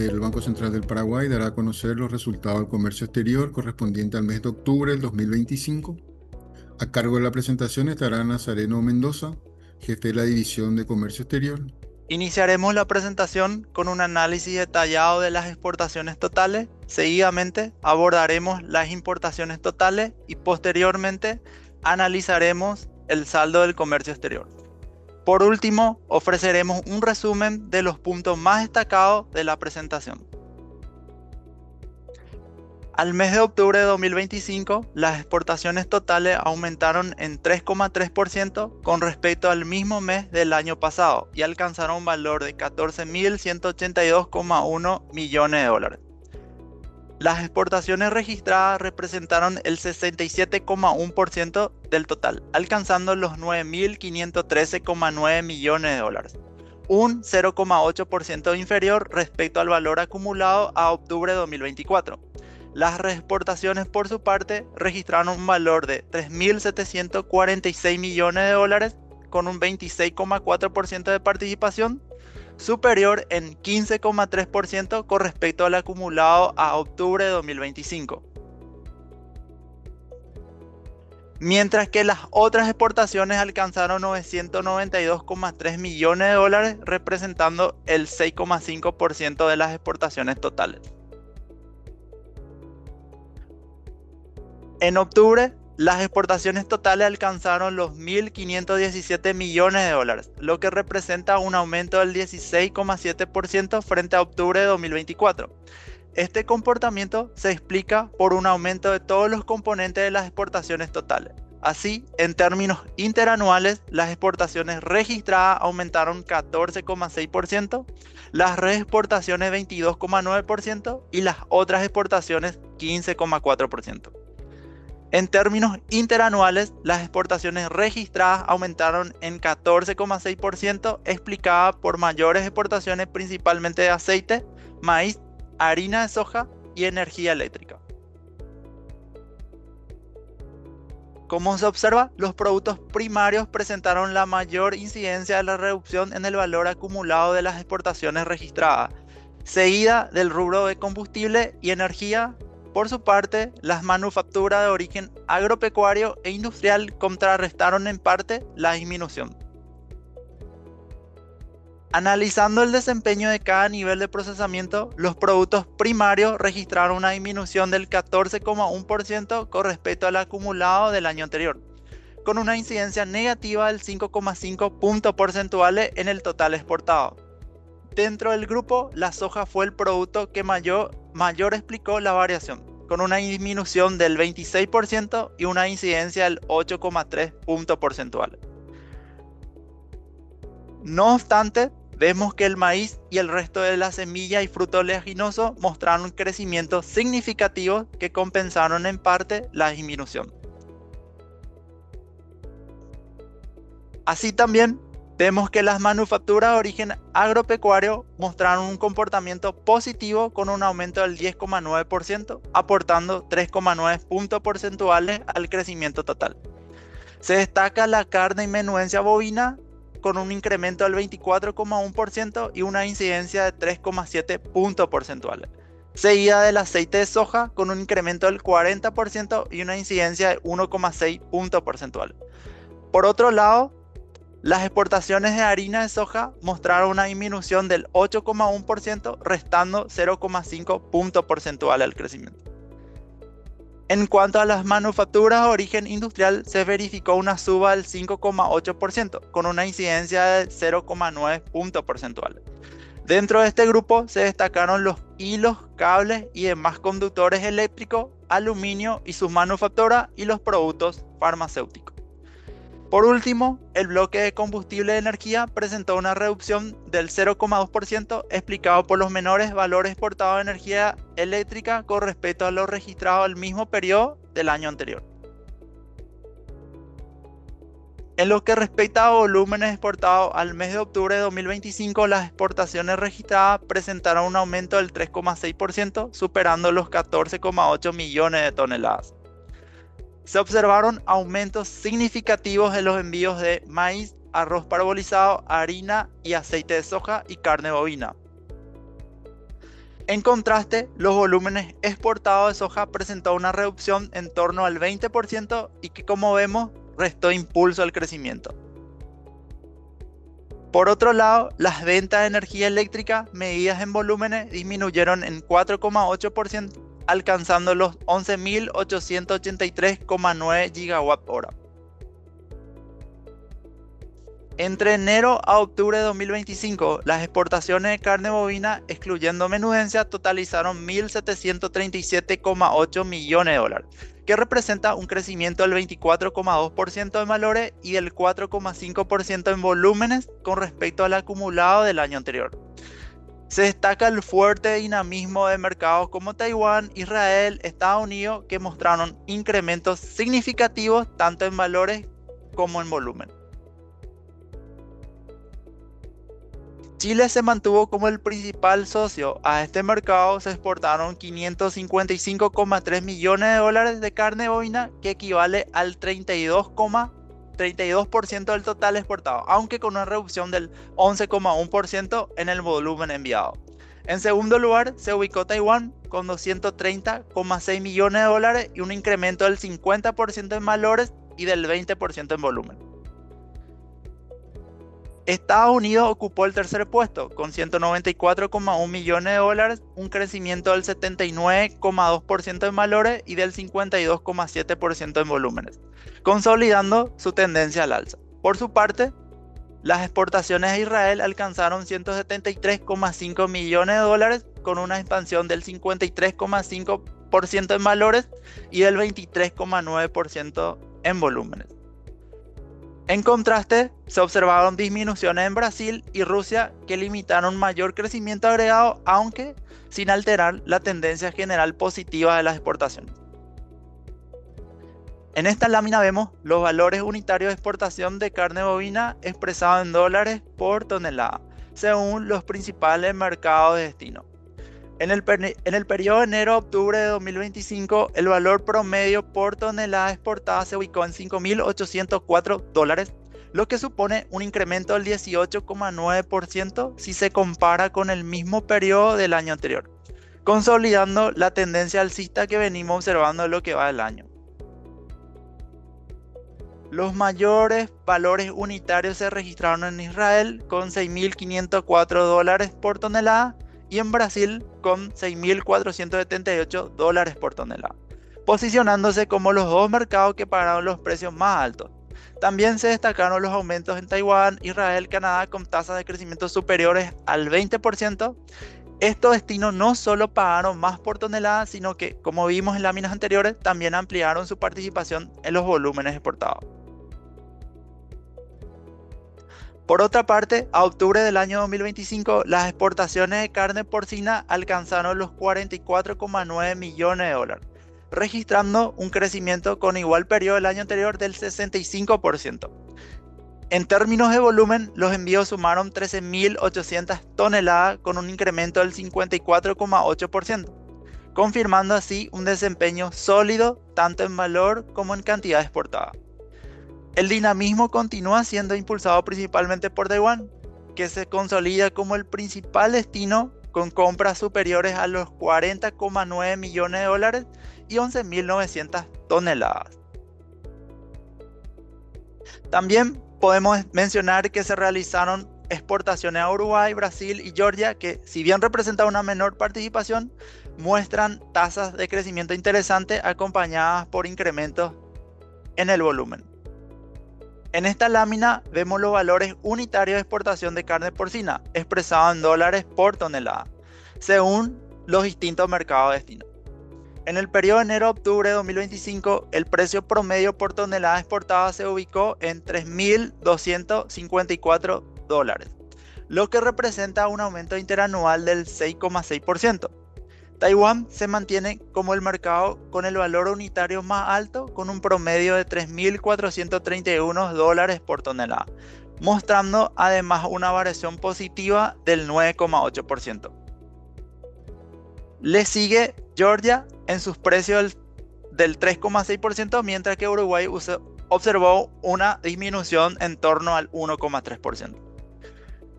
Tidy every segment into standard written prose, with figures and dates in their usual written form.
el Banco Central del Paraguay dará a conocer los resultados del comercio exterior correspondiente al mes de octubre del 2025. A cargo de la presentación estará Nazareno Mendoza, jefe de la División de Comercio Exterior. Iniciaremos la presentación con un análisis detallado de las exportaciones totales. Seguidamente abordaremos las importaciones totales y posteriormente analizaremos el saldo del comercio exterior. Por último, ofreceremos un resumen de los puntos más destacados de la presentación. Al mes de octubre de 2025, las exportaciones totales aumentaron en 3,3% con respecto al mismo mes del año pasado y alcanzaron un valor de 14.182,1 millones de dólares. Las exportaciones registradas representaron el 67,1% del total, alcanzando los 9.513,9 millones de dólares, un 0,8% inferior respecto al valor acumulado a octubre de 2024. Las reexportaciones, por su parte, registraron un valor de 3.746 millones de dólares con un 26,4% de participación, superior en 15,3% con respecto al acumulado a octubre de 2025. Mientras que las otras exportaciones alcanzaron 992,3 millones de dólares, representando el 6,5% de las exportaciones totales. En octubre, las exportaciones totales alcanzaron los 1.517 millones de dólares, lo que representa un aumento del 16,7% frente a octubre de 2024. Este comportamiento se explica por un aumento de todos los componentes de las exportaciones totales. Así, en términos interanuales, las exportaciones registradas aumentaron 14,6%, las reexportaciones 22,9% y las otras exportaciones 15,4%. En términos interanuales, las exportaciones registradas aumentaron en 14,6%, explicada por mayores exportaciones principalmente de aceite, maíz, harina de soja y energía eléctrica. Como se observa, los productos primarios presentaron la mayor incidencia de la reducción en el valor acumulado de las exportaciones registradas, seguida del rubro de combustible y energía. Por su parte, las manufacturas de origen agropecuario e industrial contrarrestaron en parte la disminución. Analizando el desempeño de cada nivel de procesamiento, los productos primarios registraron una disminución del 14,1% con respecto al acumulado del año anterior, con una incidencia negativa del 5,5 puntos porcentuales en el total exportado. Dentro del grupo, la soja fue el producto que mayor explicó la variación, con una disminución del 26% y una incidencia del 8,3 puntos porcentuales. No obstante, vemos que el maíz y el resto de la semilla y fruto oleaginoso mostraron un crecimiento significativo que compensaron en parte la disminución. Así también, vemos que las manufacturas de origen agropecuario mostraron un comportamiento positivo con un aumento del 10,9%, aportando 3,9 puntos porcentuales al crecimiento total. Se destaca la carne y menudencia bovina con un incremento del 24,1% y una incidencia de 3,7 puntos porcentuales, seguida del aceite de soja con un incremento del 40% y una incidencia de 1,6 puntos porcentuales. Por otro lado, las exportaciones de harina de soja mostraron una disminución del 8,1%, restando 0,5 puntos porcentuales al crecimiento. En cuanto a las manufacturas de origen industrial, se verificó una suba del 5,8%, con una incidencia de 0,9 puntos porcentuales. Dentro de este grupo se destacaron los hilos, cables y demás conductores eléctricos, aluminio y sus manufacturas y los productos farmacéuticos. Por último, el bloque de combustible de energía presentó una reducción del 0,2%, explicado por los menores valores exportados de energía eléctrica con respecto a lo registrado al mismo periodo del año anterior. En lo que respecta a volúmenes exportados al mes de octubre de 2025, las exportaciones registradas presentaron un aumento del 3,6%, superando los 14,8 millones de toneladas. Se observaron aumentos significativos en los envíos de maíz, arroz parbolizado, harina y aceite de soja y carne bovina. En contraste, los volúmenes exportados de soja presentó una reducción en torno al 20% y que, como vemos, restó impulso al crecimiento. Por otro lado, las ventas de energía eléctrica medidas en volúmenes disminuyeron en 4,8%, alcanzando los 11.883,9 GWh. Entre enero a octubre de 2025, las exportaciones de carne bovina, excluyendo menudencia, totalizaron 1.737,8 millones de dólares, que representa un crecimiento del 24,2% en valores y del 4,5% en volúmenes con respecto al acumulado del año anterior. Se destaca el fuerte dinamismo de mercados como Taiwán, Israel, Estados Unidos, que mostraron incrementos significativos tanto en valores como en volumen. Chile se mantuvo como el principal socio. A este mercado se exportaron 555,3 millones de dólares de carne bovina, que equivale al 32% del total exportado, aunque con una reducción del 11,1% en el volumen enviado. En segundo lugar se ubicó Taiwán con 230,6 millones de dólares y un incremento del 50% en valores y del 20% en volumen. Estados Unidos ocupó el tercer puesto con 194,1 millones de dólares, un crecimiento del 79,2% en valores y del 52,7% en volúmenes, consolidando su tendencia al alza. Por su parte, las exportaciones a Israel alcanzaron 173,5 millones de dólares con una expansión del 53,5% en valores y del 23,9% en volúmenes. En contraste, se observaron disminuciones en Brasil y Rusia que limitaron mayor crecimiento agregado, aunque sin alterar la tendencia general positiva de las exportaciones. En esta lámina vemos los valores unitarios de exportación de carne bovina expresados en dólares por tonelada, según los principales mercados de destino. En el periodo de enero a octubre de 2025, el valor promedio por tonelada exportada se ubicó en $5.804, lo que supone un incremento del 18,9% si se compara con el mismo periodo del año anterior, consolidando la tendencia alcista que venimos observando en lo que va del año. Los mayores valores unitarios se registraron en Israel con $6.504 por tonelada, y en Brasil con $6.478 por tonelada, posicionándose como los dos mercados que pagaron los precios más altos. También se destacaron los aumentos en Taiwán, Israel, Canadá con tasas de crecimiento superiores al 20%. Estos destinos no solo pagaron más por tonelada, sino que, como vimos en láminas anteriores, también ampliaron su participación en los volúmenes exportados. Por otra parte, a octubre del año 2025, las exportaciones de carne porcina alcanzaron los 44,9 millones de dólares, registrando un crecimiento con igual periodo del año anterior del 65%. En términos de volumen, los envíos sumaron 13.800 toneladas con un incremento del 54,8%, confirmando así un desempeño sólido tanto en valor como en cantidad exportada. El dinamismo continúa siendo impulsado principalmente por Taiwán, que se consolida como el principal destino con compras superiores a los 40,9 millones de dólares y 11.900 toneladas. También podemos mencionar que se realizaron exportaciones a Uruguay, Brasil y Georgia, que si bien representan una menor participación, muestran tasas de crecimiento interesantes acompañadas por incrementos en el volumen. En esta lámina vemos los valores unitarios de exportación de carne porcina, expresados en dólares por tonelada, según los distintos mercados de destino. En el periodo de enero a octubre de 2025, el precio promedio por tonelada exportada se ubicó en $3.254, lo que representa un aumento interanual del 6,6%. Taiwán se mantiene como el mercado con el valor unitario más alto, con un promedio de $3.431 por tonelada, mostrando además una variación positiva del 9,8%. Le sigue Georgia en sus precios del 3,6%, mientras que Uruguay observó una disminución en torno al 1,3%.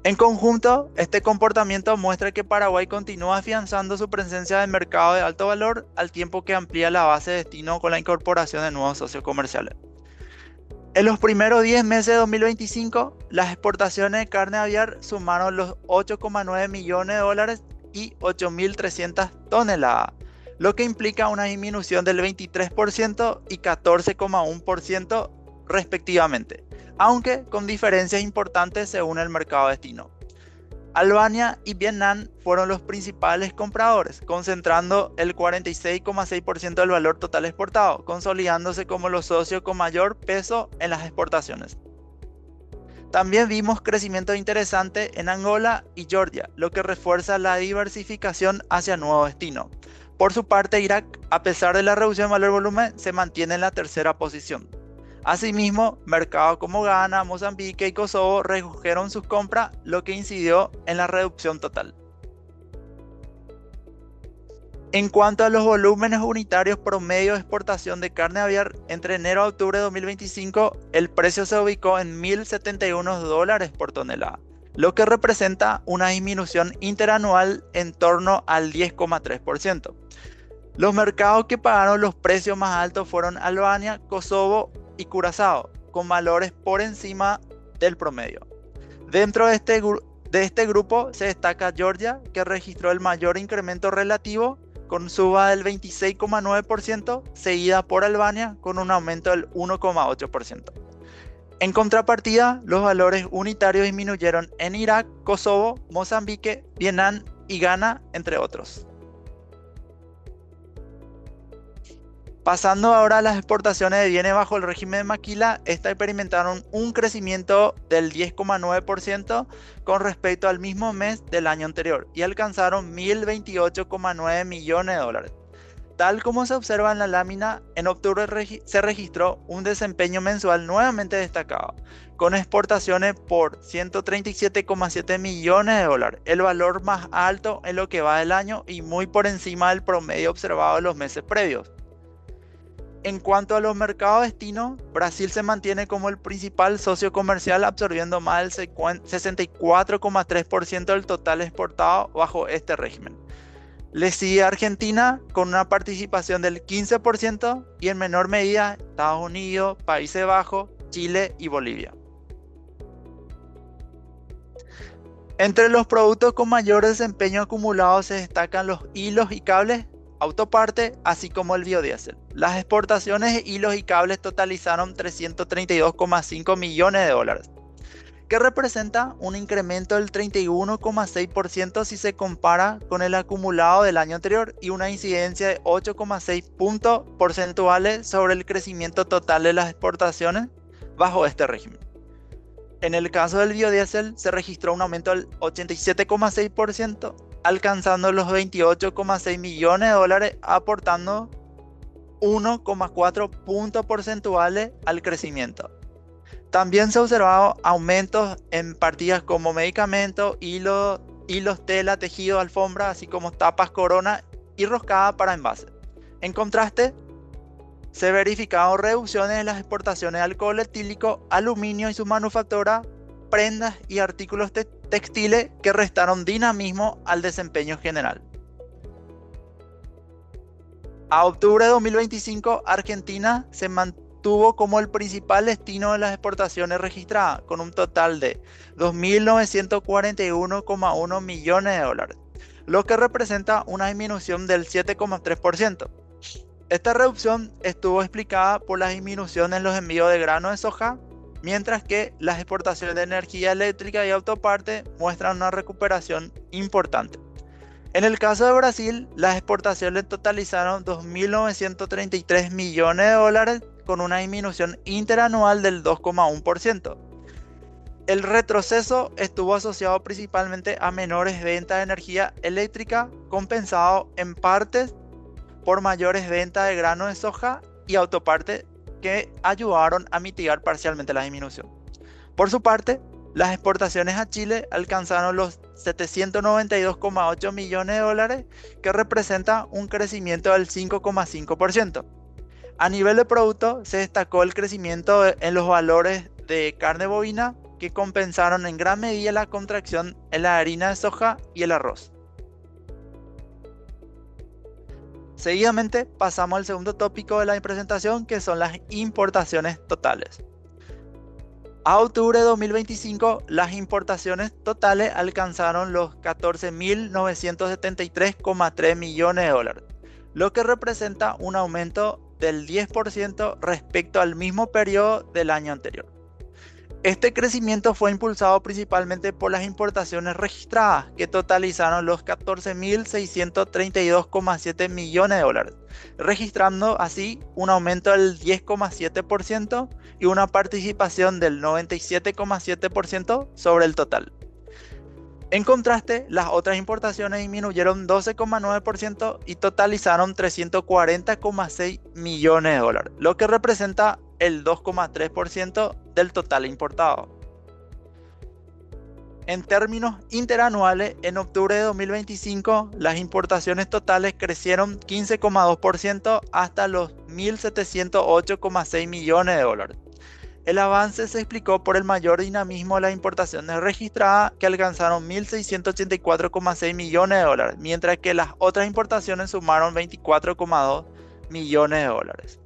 En conjunto, este comportamiento muestra que Paraguay continúa afianzando su presencia en el mercado de alto valor al tiempo que amplía la base de destino con la incorporación de nuevos socios comerciales. En los primeros 10 meses de 2025, las exportaciones de carne aviar sumaron los 8,9 millones de dólares y 8.300 toneladas, lo que implica una disminución del 23% y 14,1% respectivamente, aunque con diferencias importantes según el mercado destino. Albania y Vietnam fueron los principales compradores, concentrando el 46,6% del valor total exportado, consolidándose como los socios con mayor peso en las exportaciones. También vimos crecimiento interesante en Angola y Georgia, lo que refuerza la diversificación hacia nuevos destinos. Por su parte, Irak, a pesar de la reducción de valor-volumen, se mantiene en la tercera posición. Asimismo, mercados como Ghana, Mozambique y Kosovo redujeron sus compras, lo que incidió en la reducción total. En cuanto a los volúmenes unitarios promedio de exportación de carne aviar, entre enero a octubre de 2025, el precio se ubicó en $1.071 por tonelada, lo que representa una disminución interanual en torno al 10,3%. Los mercados que pagaron los precios más altos fueron Albania, Kosovo y Curazao, con valores por encima del promedio. Dentro de este grupo se destaca Georgia, que registró el mayor incremento relativo con suba del 26,9%, seguida por Albania con un aumento del 1,8%. En contrapartida, los valores unitarios disminuyeron en Irak, Kosovo, Mozambique, Vietnam y Ghana, entre otros. Pasando ahora a las exportaciones de bienes bajo el régimen de maquila, estas experimentaron un crecimiento del 10,9% con respecto al mismo mes del año anterior y alcanzaron 1.028,9 millones de dólares. Tal como se observa en la lámina, en octubre se registró un desempeño mensual nuevamente destacado, con exportaciones por 137,7 millones de dólares, el valor más alto en lo que va del año y muy por encima del promedio observado en los meses previos. En cuanto a los mercados destinos, Brasil se mantiene como el principal socio comercial, absorbiendo más del 64,3% del total exportado bajo este régimen. Le sigue Argentina con una participación del 15% y en menor medida Estados Unidos, Países Bajos, Chile y Bolivia. Entre los productos con mayor desempeño acumulado se destacan los hilos y cables, autoparte, así como el biodiesel. Las exportaciones de hilos y cables totalizaron 332,5 millones de dólares, que representa un incremento del 31,6% si se compara con el acumulado del año anterior y una incidencia de 8,6 puntos porcentuales sobre el crecimiento total de las exportaciones bajo este régimen. En el caso del biodiesel se registró un aumento del 87,6%, alcanzando los 28,6 millones de dólares, aportando 1,4 puntos porcentuales al crecimiento. También se observaron aumentos en partidas como medicamentos, hilos, tela, tejido, alfombra, así como tapas, corona y roscada para envase. En contraste, se verificaron reducciones en las exportaciones de alcohol etílico, aluminio y su manufactura, prendas y artículos textiles que restaron dinamismo al desempeño general. A octubre de 2025, Argentina se mantuvo como el principal destino de las exportaciones registradas, con un total de 2.941,1 millones de dólares, lo que representa una disminución del 7,3%. Esta reducción estuvo explicada por la disminución en los envíos de grano de soja, mientras que las exportaciones de energía eléctrica y autoparte muestran una recuperación importante. En el caso de Brasil, las exportaciones totalizaron 2.933 millones de dólares con una disminución interanual del 2,1%. El retroceso estuvo asociado principalmente a menores ventas de energía eléctrica, compensado en partes por mayores ventas de grano de soja y autoparte que ayudaron a mitigar parcialmente la disminución. Por su parte, las exportaciones a Chile alcanzaron los 792,8 millones de dólares, que representa un crecimiento del 5,5%. A nivel de producto, se destacó el crecimiento en los valores de carne bovina, que compensaron en gran medida la contracción en la harina de soja y el arroz. Seguidamente pasamos al segundo tópico de la presentación, que son las importaciones totales. A octubre de 2025, las importaciones totales alcanzaron los 14.973,3 millones de dólares, lo que representa un aumento del 10% respecto al mismo periodo del año anterior. Este crecimiento fue impulsado principalmente por las importaciones registradas, que totalizaron los 14.632,7 millones de dólares, registrando así un aumento del 10,7% y una participación del 97,7% sobre el total. En contraste, las otras importaciones disminuyeron 12,9% y totalizaron 340,6 millones de dólares, lo que representa el 2,3% del total importado. En términos interanuales, en octubre de 2025, las importaciones totales crecieron 15,2% hasta los 1.708,6 millones de dólares. El avance se explicó por el mayor dinamismo de las importaciones registradas, que alcanzaron 1.684,6 millones de dólares, mientras que las otras importaciones sumaron 24,2 millones de dólares.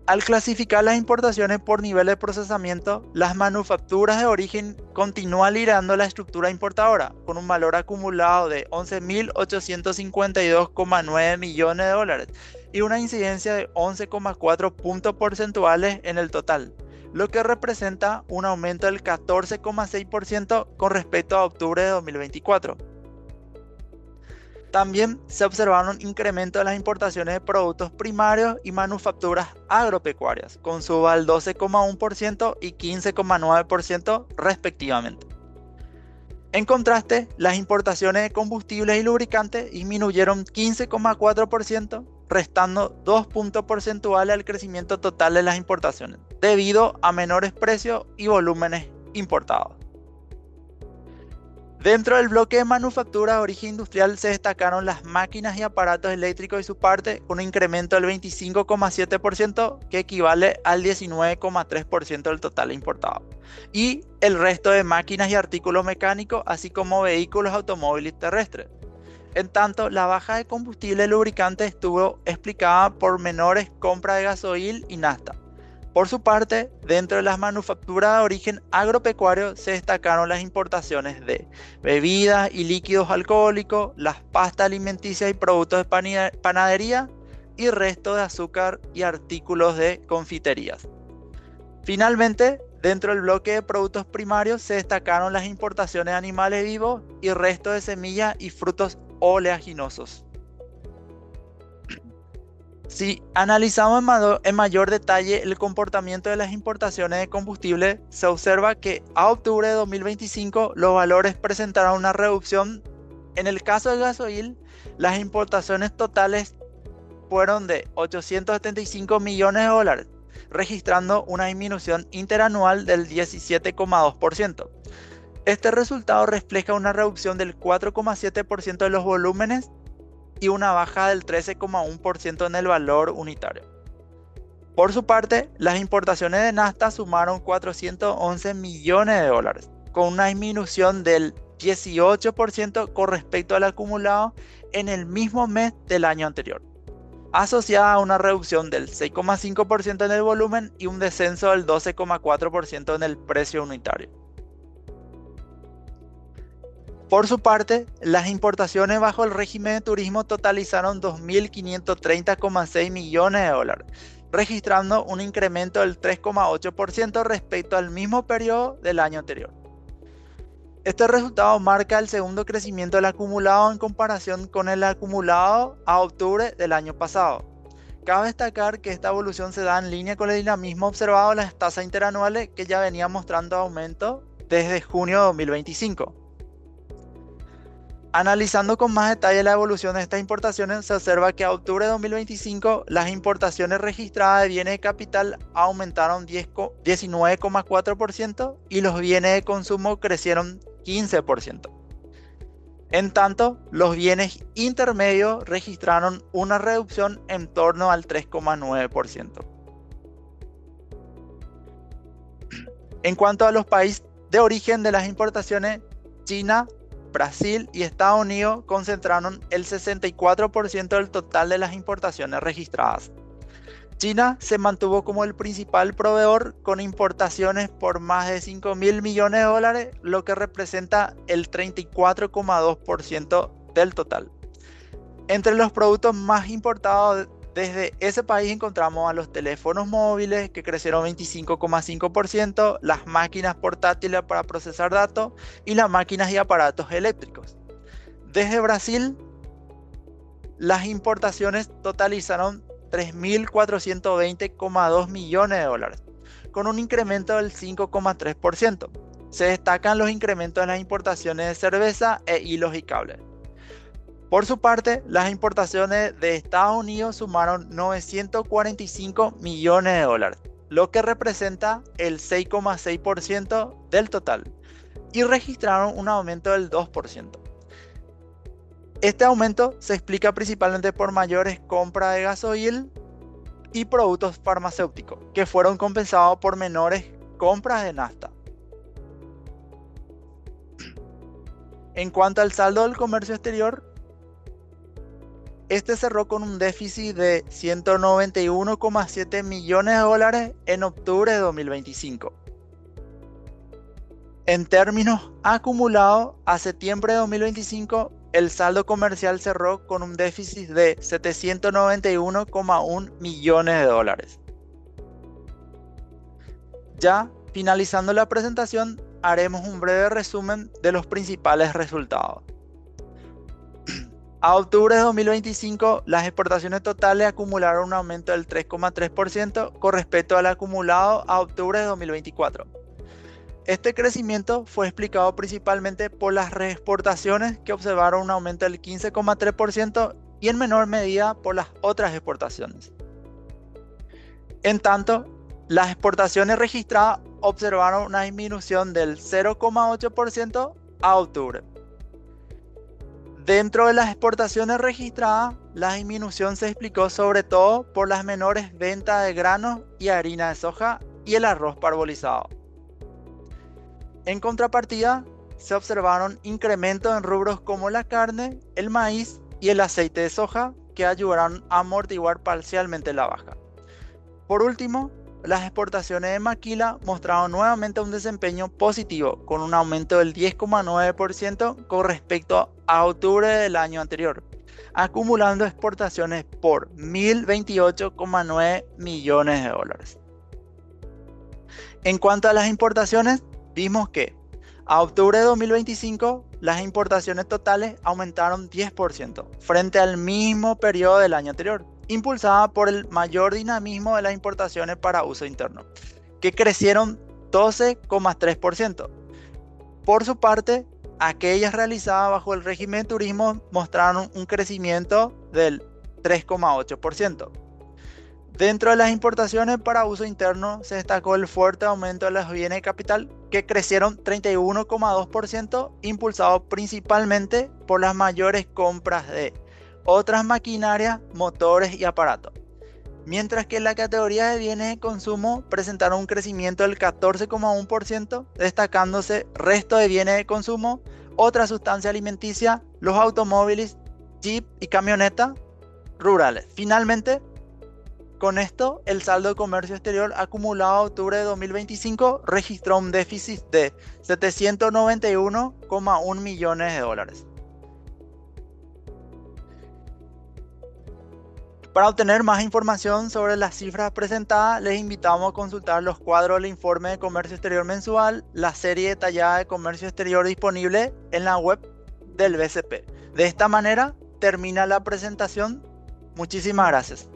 Al clasificar las importaciones por nivel de procesamiento, las manufacturas de origen continúan liderando la estructura importadora, con un valor acumulado de 11.852,9 millones de dólares y una incidencia de 11,4 puntos porcentuales en el total, lo que representa un aumento del 14,6% con respecto a octubre de 2024. También se observaron incrementos de las importaciones de productos primarios y manufacturas agropecuarias, con suba al 12,1% y 15,9% respectivamente. En contraste, las importaciones de combustibles y lubricantes disminuyeron 15,4%, restando 2 puntos porcentuales al crecimiento total de las importaciones, debido a menores precios y volúmenes importados. Dentro del bloque de manufactura de origen industrial se destacaron las máquinas y aparatos eléctricos y su parte, con un incremento del 25,7%, que equivale al 19,3% del total importado, y el resto de máquinas y artículos mecánicos, así como vehículos, automóviles terrestres. En tanto, la baja de combustible y lubricante estuvo explicada por menores compras de gasoil y nafta. Por su parte, dentro de las manufacturas de origen agropecuario se destacaron las importaciones de bebidas y líquidos alcohólicos, las pastas alimenticias y productos de panadería, y resto de azúcar y artículos de confiterías. Finalmente, dentro del bloque de productos primarios se destacaron las importaciones de animales vivos y resto de semillas y frutos oleaginosos. Si analizamos en mayor detalle el comportamiento de las importaciones de combustible, se observa que a octubre de 2025 los valores presentaron una reducción. En el caso del gasoil, las importaciones totales fueron de 875 millones de dólares, registrando una disminución interanual del 17,2%. Este resultado refleja una reducción del 4,7% de los volúmenes y una baja del 13,1% en el valor unitario. Por su parte, las importaciones de nafta sumaron 411 millones de dólares, con una disminución del 18% con respecto al acumulado en el mismo mes del año anterior, asociada a una reducción del 6,5% en el volumen y un descenso del 12,4% en el precio unitario. Por su parte, las importaciones bajo el régimen de turismo totalizaron 2.530,6 millones de dólares, registrando un incremento del 3,8% respecto al mismo periodo del año anterior. Este resultado marca el segundo crecimiento del acumulado en comparación con el acumulado a octubre del año pasado. Cabe destacar que esta evolución se da en línea con el dinamismo observado en las tasas interanuales, que ya venía mostrando aumento desde junio de 2025. Analizando con más detalle la evolución de estas importaciones, se observa que a octubre de 2025 las importaciones registradas de bienes de capital aumentaron 19,4% y los bienes de consumo crecieron 15%. En tanto, los bienes intermedios registraron una reducción en torno al 3,9%. En cuanto a los países de origen de las importaciones, China, Brasil y Estados Unidos concentraron el 64% del total de las importaciones registradas. China se mantuvo como el principal proveedor con importaciones por más de 5.000 millones de dólares, lo que representa el 34,2% del total. Entre los productos más importados desde ese país encontramos a los teléfonos móviles, que crecieron 25,5%, las máquinas portátiles para procesar datos y las máquinas y aparatos eléctricos. Desde Brasil, las importaciones totalizaron 3.420,2 millones de dólares, con un incremento del 5,3%. Se destacan los incrementos en las importaciones de cerveza e hilos y cables. Por su parte, las importaciones de Estados Unidos sumaron 945 millones de dólares, lo que representa el 6,6% del total, y registraron un aumento del 2%. Este aumento se explica principalmente por mayores compras de gasoil y productos farmacéuticos, que fueron compensados por menores compras de nafta. En cuanto al saldo del comercio exterior, este cerró con un déficit de 191,7 millones de dólares en octubre de 2025. En términos acumulados, a septiembre de 2025, el saldo comercial cerró con un déficit de 791,1 millones de dólares. Ya finalizando la presentación, haremos un breve resumen de los principales resultados. A octubre de 2025, las exportaciones totales acumularon un aumento del 3,3% con respecto al acumulado a octubre de 2024. Este crecimiento fue explicado principalmente por las reexportaciones, que observaron un aumento del 15,3%, y en menor medida por las otras exportaciones. En tanto, las exportaciones registradas observaron una disminución del 0,8% a octubre. Dentro de las exportaciones registradas, la disminución se explicó sobre todo por las menores ventas de granos y harina de soja y el arroz parbolizado. En contrapartida, se observaron incrementos en rubros como la carne, el maíz y el aceite de soja, que ayudaron a amortiguar parcialmente la baja. Por último, las exportaciones de maquila mostraron nuevamente un desempeño positivo, con un aumento del 10,9% con respecto a octubre del año anterior, acumulando exportaciones por 1.028,9 millones de dólares. En cuanto a las importaciones, vimos que a octubre de 2025 las importaciones totales aumentaron 10% frente al mismo periodo del año anterior, impulsada por el mayor dinamismo de las importaciones para uso interno, que crecieron 12,3%. Por su parte, aquellas realizadas bajo el régimen de turismo mostraron un crecimiento del 3,8%. Dentro de las importaciones para uso interno se destacó el fuerte aumento de los bienes de capital, que crecieron 31,2%, impulsado principalmente por las mayores compras de otras maquinarias, motores y aparatos. Mientras que la categoría de bienes de consumo presentaron un crecimiento del 14,1%, destacándose resto de bienes de consumo, otra sustancia alimenticia, los automóviles, jeep y camionetas rurales. Finalmente, con esto, el saldo de comercio exterior acumulado a octubre de 2025 registró un déficit de 791,1 millones de dólares. Para obtener más información sobre las cifras presentadas, les invitamos a consultar los cuadros del informe de comercio exterior mensual, la serie detallada de comercio exterior disponible en la web del BCP. De esta manera termina la presentación. Muchísimas gracias.